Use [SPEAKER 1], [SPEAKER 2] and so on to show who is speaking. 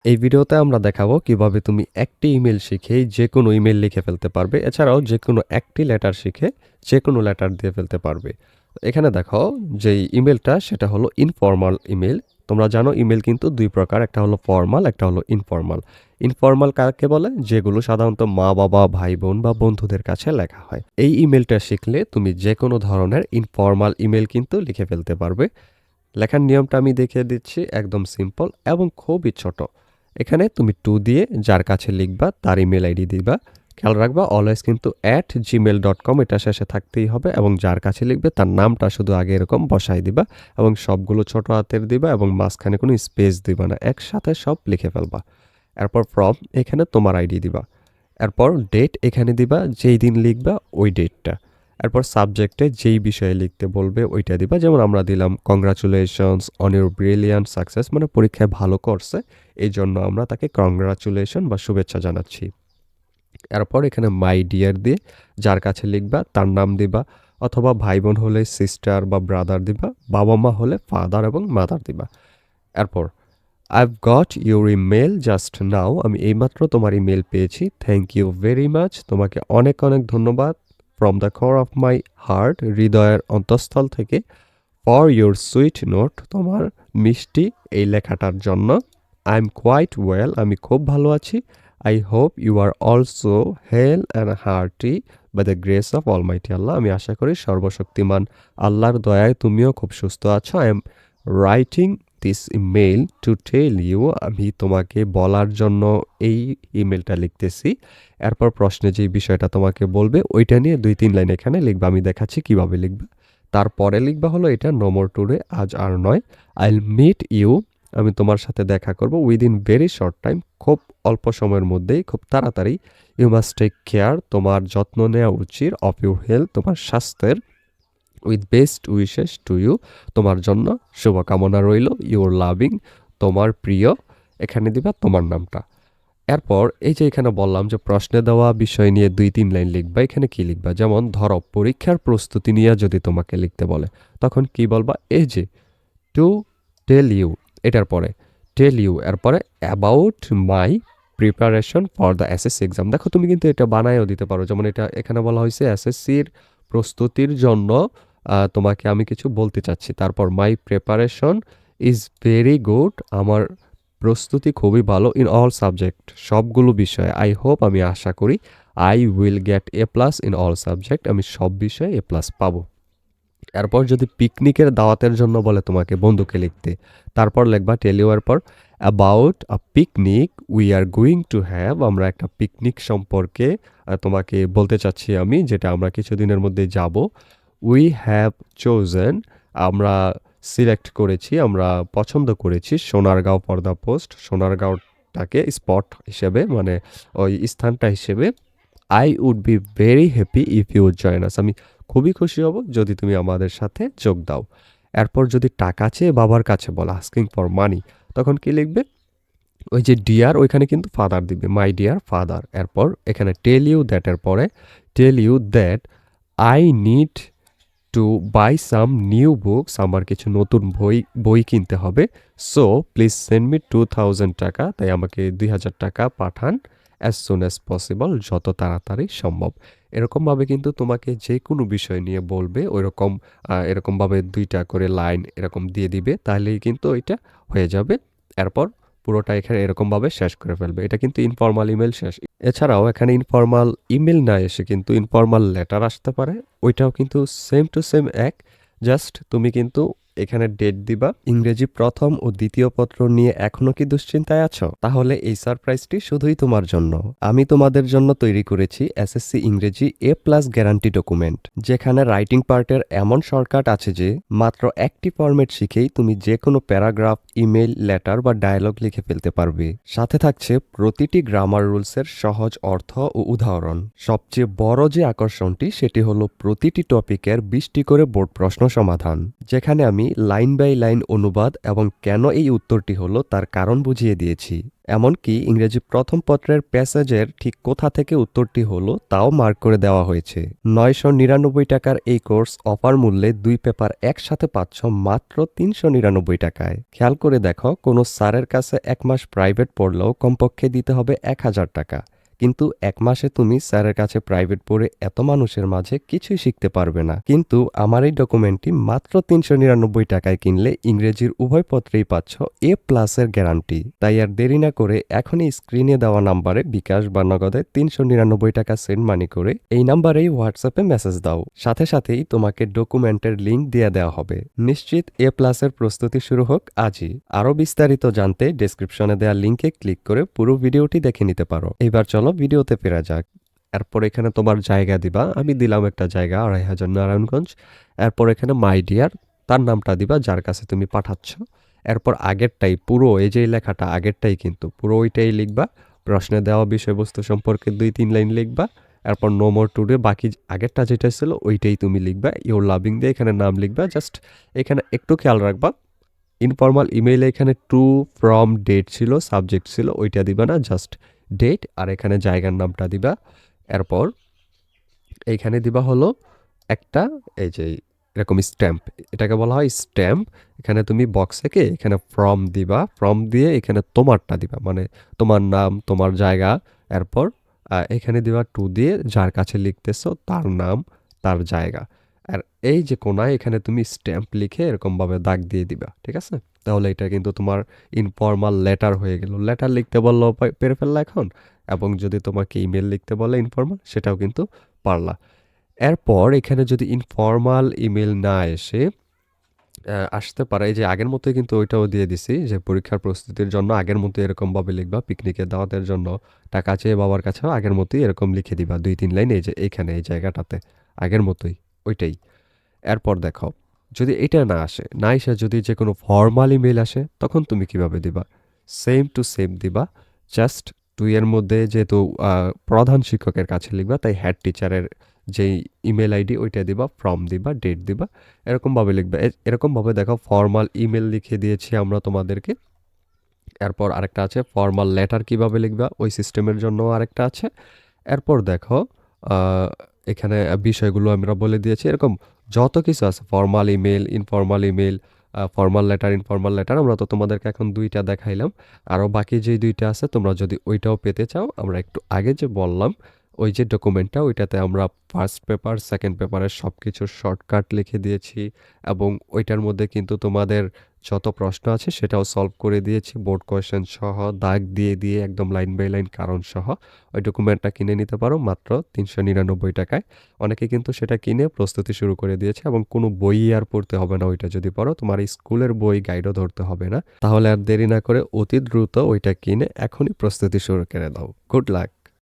[SPEAKER 1] এই ভিডিওতে আমরা দেখাবো কিভাবে তুমি একটি ইমেল শিখেই যেকোনো ইমেল লিখে ফেলতে পারবে। এছাড়াও যেকোনো একটি লেটার শিখে যেকোনো লেটার দিয়ে ফেলতে পারবে। এখানে দেখো যেই ইমেলটা সেটা হলো ইনফর্মাল ইমেল। তোমরা জানো ইমেল কিন্তু দুই প্রকার, একটা হলো ফর্মাল, একটা হলো ইনফর্মাল। ইনফর্মাল কাকে বলে? যেগুলো সাধারণত মা বাবা, ভাই বোন বা বন্ধুদের কাছে লেখা হয়। এই ইমেলটা শিখলে তুমি যেকোনো ধরনের ইনফর্মাল ইমেল কিন্তু লিখে ফেলতে পারবে। লেখার নিয়মটা আমি দেখিয়ে দিচ্ছি, একদম সিম্পল এবং খুবই ছোট। এখানে তুমি টু দিয়ে যার কাছে লিখবা তার ইমেল আইডি দিবা। খেয়াল রাখবা অলওয়েজ কিন্তু @gmail.com এটা শেষে থাকতেই হবে, এবং যার কাছে লিখবে তার নামটা শুধু আগে এরকম বসাই দিবা এবং সবগুলো ছোট হাতের দিবা এবং মাঝখানে কোনো স্পেস দিবা না, একসাথে সব লিখে ফেলবা। এরপর ফ্রম এখানে তোমার আইডি দিবা। এরপর ডেট এখানে দিবা, যেই দিন লিখবা ওই ডেটটা। এরপর সাবজেক্টে যেই বিষয়ে লিখতে বলবে ওইটা দিবা। যেমন আমরা দিলাম congratulations on your brilliant success, মানে পরীক্ষায় ভালো করছে এই জন্য আমরা তাকে কংগ্রাচুলেশন বা শুভেচ্ছা জানাচ্ছি। এরপর এখানে মাই ডিয়ার দিয়ে যার কাছে লিখবা তার নাম দিবা, অথবা ভাই বোন হলে সিস্টার বা ব্রাদার দিবা, বাবা মা হলে ফাদার এবং মাদার দিবা। এরপর I've got your email just now, আমি এইমাত্র তোমার ইমেল পেয়েছি, থ্যাংক ইউ ভেরি মাচ, তোমাকে অনেক অনেক ধন্যবাদ, from the core of my heart, হৃদয়ের অন্তঃস্থল থেকে, ফর ইউর সুইট নোট, তোমার মিষ্টি এই লেখাটার জন্য, আই এম কোয়াইট ওয়েল, আমি খুব ভালো আছি, I hope you are also hale and hearty by the grace of almighty Allah, আমি আশা করি সর্বশক্তিমান আল্লাহর দয়ায় তুমিও খুব সুস্থ আছো। I am writing this email to tell you, আমি তোমাকে বলার জন্য এই ইমেলটা লিখতেছি। এরপর প্রশ্নে যে বিষয়টা তোমাকে বলবে ওইটা নিয়ে 2-3 লাইন এখানে লিখবা, আমি দেখাচ্ছি কিভাবে লিখবা। তারপরে লিখবা হলো এটা নো মোর টুডে, আজ আর নয়, আইল মিট ইউ, আমি তোমার সাথে দেখা করব, উইদিন ভেরি শর্ট টাইম, খুব অল্প সময়ের মধ্যেই, খুব তাড়াতাড়ি, ইউ মাস্ট টেক কেয়ার, তোমার যত্ন নেওয়া উচিত, অফ ইউর হেলথ, তোমার স্বাস্থ্যের, with best wishes to you, তোমার জন্য শুভকামনা রইল, ইউর লাভিং, তোমার প্রিয়, এখানে দিবা তোমার নামটা। এরপর এই যে এখানে বললাম যে প্রশ্নে দেওয়া বিষয় নিয়ে 2-3 লাইন লিখবা, এখানে কি লিখবা? যেমন ধরো পরীক্ষার প্রস্তুতি নিয়ে যদি তোমাকে লিখতে বলে তখন কি বলবা? এই যে টু টেল ইউ, এটার পরে টেল ইউ, এরপরে about my preparation for the SSC exam. দেখো তুমি কিন্তু এটা বানায়ও দিতে পারো, যেমন এটা এখানে বলা হয়েছে এসএসসির প্রস্তুতির জন্য তোমাকে আমি কিছু বলতে চাচ্ছি। তারপর মাই প্রিপারেশন ইজ ভেরি গুড, আমার প্রস্তুতি খুবই ভালো, ইন অল সাবজেক্ট, সবগুলো বিষয়ে, আই হোপ আমি আশা করি, I will get A+ in all subject, আমি সব বিষয়ে A+ পাবো। এরপর যদি পিকনিকের দাওয়াতের জন্য বলে তোমাকে বন্ধুকে লিখতে, তারপর লিখবা টেল ইউ, এরপর about a picnic we are going to have, আমরা একটা পিকনিক সম্পর্কে তোমাকে বলতে চাচ্ছি আমি, যেটা আমরা কিছুদিনের মধ্যে যাব। উই হ্যাভ চোজেন, আমরা সিলেক্ট করেছি, আমরা পছন্দ করেছি, সোনারগাঁও ফর দ্য পোস্ট, সোনারগাঁওটাকে স্পট হিসেবে, মানে ওই স্থানটা হিসেবে। I would be very happy if you join us, আমি খুবই খুশি হব যদি তুমি আমাদের সাথে যোগ দাও। এরপর যদি টাকা চেয়ে বাবার কাছে বলা, আস্কিং ফর মানি, তখন কি লিখবে? ওই যে ডিয়ার ওইখানে কিন্তু ফাদার দিবে, মাই ডিয়ার ফাদার। এরপর এখানে টেল ইউ দ্যাটের পরে tell you that I need to buy some new books, আমার কিছু নতুন বই কিনতে হবে। সো প্লিজ সেন্ড মি 2000 টাকা, তাই আমাকে 2000 টাকা পাঠান, অ্যাজ সুন অ্যাজ পসিবল, যত তাড়াতাড়ি সম্ভব। এরকমভাবে কিন্তু তোমাকে যে কোনো বিষয় নিয়ে বলবে ওইরকম এরকমভাবে 2টা করে লাইন এরকম দিয়ে দিবে, তাহলেই কিন্তু ওইটা হয়ে যাবে। এরপর পুরোটা এখানে এরকমভাবে শেষ করে ফেলবে। এটা কিন্তু ইনফর্মাল ইমেল শেষ। এছাড়াও এখানে ইনফর্মাল ইমেল না এসে কিন্তু ইনফর্মাল লেটার আসতে পারে, ওইটাও কিন্তু সেম টু সেম এক। জাস্ট তুমি কিন্তু এখানে ডেট দিবা। ইংরেজি প্রথম ও দ্বিতীয় পত্র নিয়ে এখনো কি দুশ্চিন্তায় আছো? তাহলে এই সারপ্রাইজটি শুধুই তোমার জন্য। আমি তোমাদের জন্য তৈরি করেছি এসএসসি ইংরেজি A+ গ্যারান্টি ডকুমেন্ট, যেখানে রাইটিং পার্টের এমন শর্টকাট আছে যে মাত্র একটি ফরম্যাট শিখেই তুমি যে কোনো প্যারাগ্রাফ, ইমেল, লেটার বা ডায়লগ লিখে ফেলতে পারবে। সাথে থাকছে প্রতিটি গ্রামার রুলসের সহজ অর্থ ও উদাহরণ। সবচেয়ে বড় যে আকর্ষণটি সেটি হলো প্রতিটি টপিকের 20টি করে বোর্ড প্রশ্ন সমাধান, যেখানে আমি আমি লাইন বাই লাইন অনুবাদ এবং কেন এই উত্তরটি হলো তার কারণ বুঝিয়ে দিয়েছি। এমনকি ইংরেজি প্রথম পত্রের প্যাসেজের ঠিক কোথা থেকে উত্তরটি হলো তাও মার্ক করে দেওয়া হয়েছে। ৯৯৯ টাকার এই কোর্স অফার মূল্যে ২ পেপার একসাথে পাচ্ছ মাত্র ৩৯৯ টাকায়। খেয়াল করে দেখো, কোনো স্যারের কাছে ১ মাস প্রাইভেট পড়লেও কমপক্ষে দিতে হবে ১,০০০ টাকা। কিন্তু ১ মাসে তুমি স্যারের কাছে প্রাইভেট পড়ে এত মানুষের মাঝে কিছুই শিখতে পারবে না। কিন্তু আমার এই ডকুমেন্টটি মাত্র ৩৯৯ টাকায় কিনলে ইংরেজির উভয় পত্রেই পাচ্ছ A+-এর গ্যারান্টি। তাই আর দেরি না করে এখনই স্ক্রিনে দেওয়া নাম্বারে বিকাশ বা নগদে ৩৯৯ টাকা সেন্ড মানি করে এই নাম্বারেই হোয়াটসঅ্যাপে মেসেজ দাও। সাথে সাথেই তোমাকে ডকুমেন্টের লিঙ্ক দিয়ে দেওয়া হবে। নিশ্চিত A+-এর প্রস্তুতি শুরু হোক আজই। আরও বিস্তারিত জানতে ডেসক্রিপশনে দেওয়া লিঙ্কে ক্লিক করে পুরো ভিডিওটি দেখে নিতে পারো। এবার চলো ভিডিওতে ফেরা যাক। এরপর এখানে তোমার জায়গা দিবা। আমি দিলাম একটা জায়গা ২৫০০ নারায়ণগঞ্জ। এরপর এখানে মাই ডিয়ার তার নামটা দিবা যার কাছে তুমি পাঠাচ্ছ। এরপর আগেরটাই পুরো এই যে লেখাটা আগেরটাই কিন্তু পুরো ওইটাই লিখবা। প্রশ্নে দেওয়া বিষয়বস্তু সম্পর্কে ২-৩ লাইন লিখবা। এরপর নো মোর টুডে বাকি আগেরটা যেটা ছিল ওইটাই তুমি লিখবা। ইউর লাভিং দিয়ে এখানে নাম লিখবা। জাস্ট এখানে একটু খেয়াল রাখবা, ইনফর্মাল ইমেইলে এখানে টু ফ্রম ডেট ছিল, সাবজেক্ট ছিল, ওইটা দিবা না, জাস্ট ডেট আর এখানে জায়গার নামটা দিবা। এরপর এইখানে দিবা হলো একটা এই যে এরকম স্ট্যাম্প, এটাকে বলা হয় স্ট্যাম্প। এখানে তুমি বক্সে এখানে ফ্রম দিবা, ফ্রম দিয়ে এখানে তোমারটা দিবা, মানে তোমার নাম তোমার জায়গা। এরপর এখানে দিবা টু দিয়ে যার কাছে লিখতেছো তার নাম তার জায়গা। আর এই যে কোনায় এখানে তুমি স্ট্যাম্প লিখে এরকমভাবে দাগ দিয়ে দিবা, ঠিক আছে? তাহলে এটা কিন্তু তোমার ইনফর্মাল লেটার হয়ে গেল। লেটার লিখতে বললেও পেরে ফেললা এখন, এবং যদি তোমাকে ইমেল লিখতে বলে ইনফর্মাল সেটাও কিন্তু পারলা। এরপর এখানে যদি ইনফর্মাল ইমেল না এসে আসতে পারে, এই যে আগের মতোই কিন্তু ওইটাও দিয়ে দিছি যে পরীক্ষার প্রস্তুতির জন্য আগের মতো এরকমভাবে লিখবা। পিকনিকের দাওয়াতের জন্য টাকা চেয়ে বাবার কাছেও আগের মতোই এরকম লিখে দিবা ২-৩ লাইন এই যে এইখানে এই জায়গাটাতে আগের মতোই ওইটাই। এরপর দেখো, যদি এটা না আসে, না এসে যদি যে কোনো ফর্মাল ইমেল আসে তখন তুমি কিভাবে দিবা? সেম টু সেম দিবা। জাস্ট ২ এর মধ্যে যেহেতু প্রধান শিক্ষকের কাছে লিখবা তাই হেড টিচারের যেই ইমেল আইডি ওইটা দিবা, ফর্ম দিবা, ডেট দিবা, এরকমভাবে লিখবা। এরকমভাবে দেখো ফর্মাল ইমেল লিখে দিয়েছি আমরা তোমাদেরকে। এরপর আরেকটা আছে ফর্মাল লেটার কিভাবে লিখবা, ওই সিস্টেমের জন্য আরেকটা আছে। এরপর দেখো এখানে বিষয়গুলো আমরা বলে দিয়েছি। এরকম যত কিছু আছে formal email, informal email, formal letter, informal letter, আমরা তো তোমাদেরকে এখন ২টা দেখাইলাম। আরও বাকি যেই ২টা আছে তোমরা যদি ওইটাও পেতে চাও, আমরা একটু আগে যে বললাম ওই যে ডকুমেন্টটা ওইটাতে আমরা ফার্স্ট পেপার সেকেন্ড পেপারের সব কিছুর শর্টকাট লিখে দিয়েছি, এবং ওইটার মধ্যে কিন্তু তোমাদের যত প্রশ্ন আছে সেটাও সলভ করে দিয়েছি বোর্ড কোয়েশ্চেন সহ, দাগ দিয়ে দিয়ে একদম লাইন বাই লাইন কারণ সহ। ওই ডকুমেন্টটা কিনে নিতে পারো মাত্র ৩৯৯ টাকায়। অনেকে কিন্তু সেটা কিনে প্রস্তুতি শুরু করে দিয়েছে, এবং কোনো বই আর পড়তে হবে না। ওইটা যদি পড়ো তোমার স্কুলের বই গাইডও ধরতে হবে না। তাহলে আর দেরি না করে অতি দ্রুত ওইটা কিনে এখনই প্রস্তুতি শুরু করে দাও। Good luck.